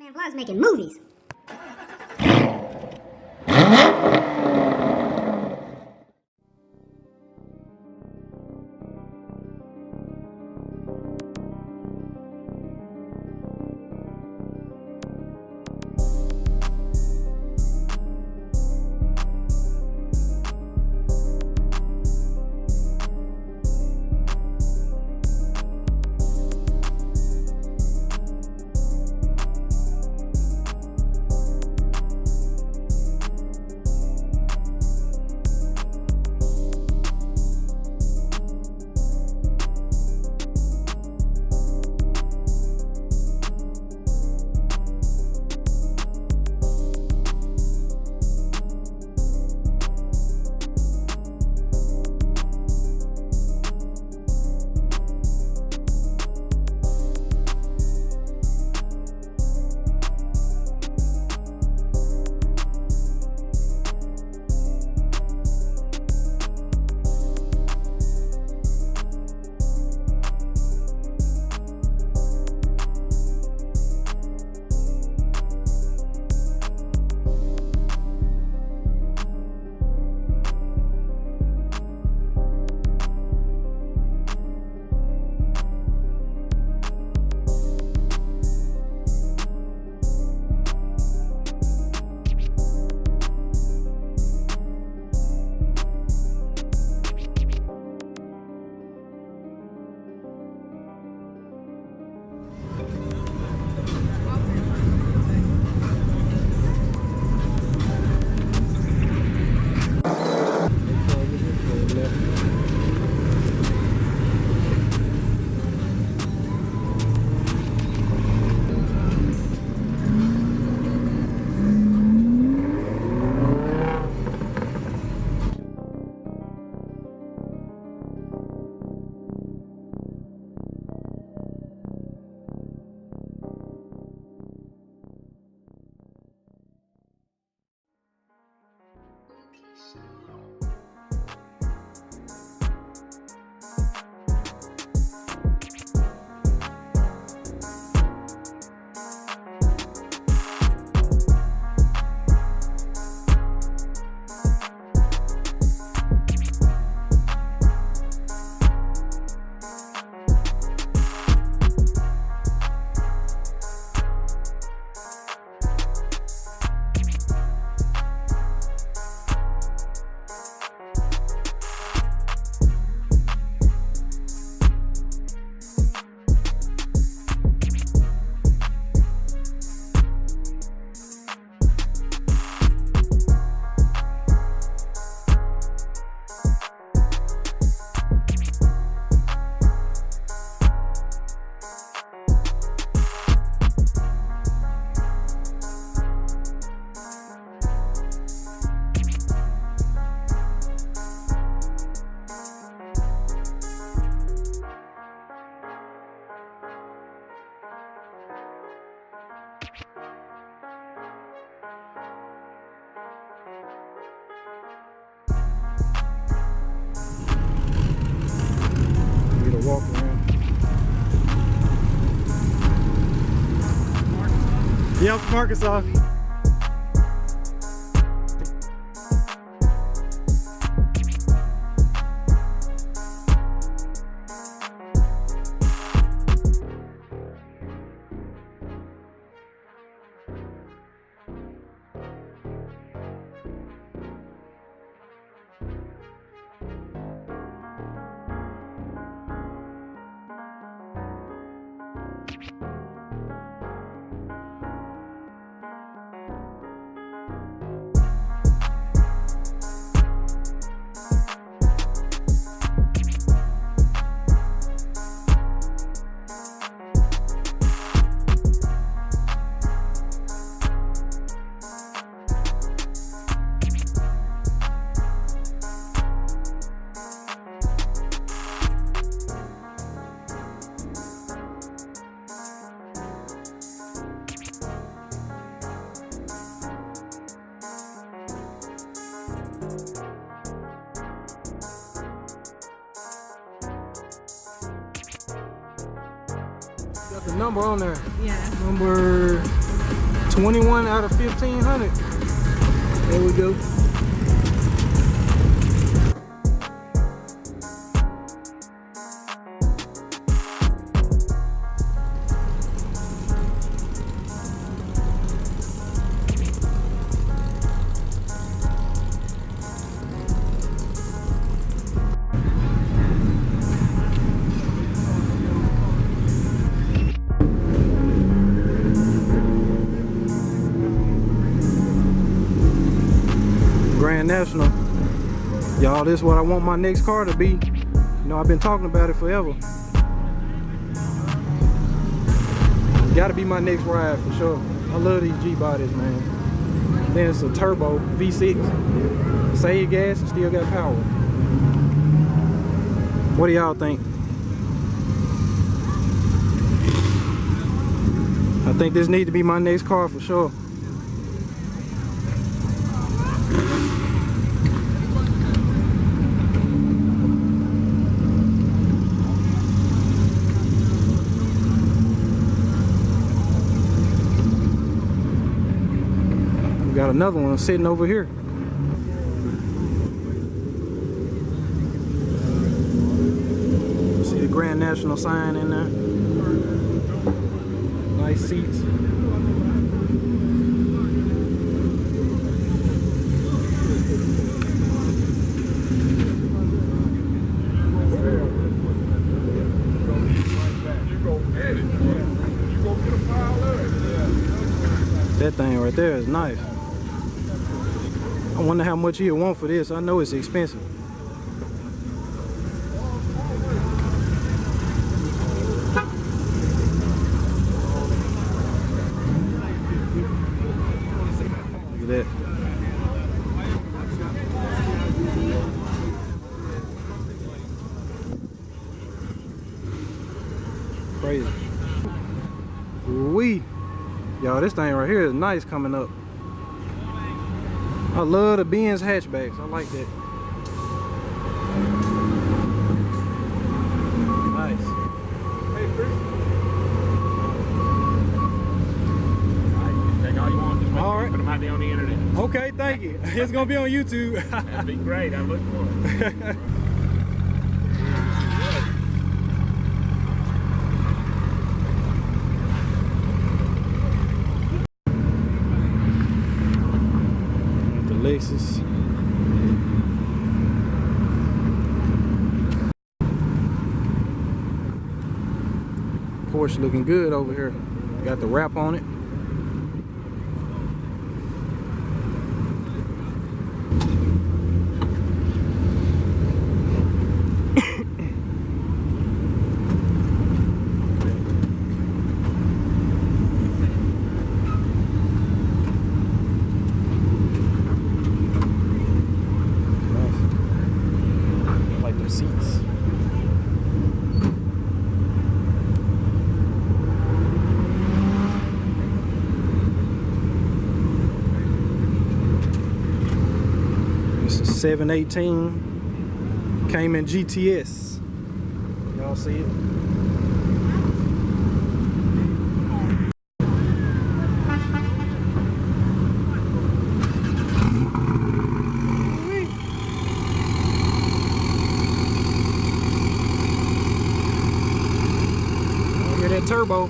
Man, Vlog's making movies. Walk around. Yep, from Arkansas. Got the number on there. Yeah. Number 21 out of 1,500. There we go. Grand National. Y'all, this is what I want my next car to be. You know, I've been talking about it forever. Gotta be my next ride for sure. I love these G bodies, man. Then it's a turbo V6. Save gas and still got power. What do y'all think? I think this needs to be my next car for sure. Got another one sitting over here. See the Grand National sign in there. Nice seats. That thing right there is nice. I wonder how much he'll want for this. I know it's expensive. Look at that. Crazy. Wee. Y'all, this thing right here is nice coming up. I love the Benz hatchbacks. I like that. Nice. Hey, Chris. Take all you want. Just All right. put them out there on the internet. Okay, thank you. It's gonna be on YouTube. That'd be great. I look for it. Lexus. Porsche looking good over here. Got the wrap on it. Seats. This is 718 Cayman GTS. Y'all see it? That turbo.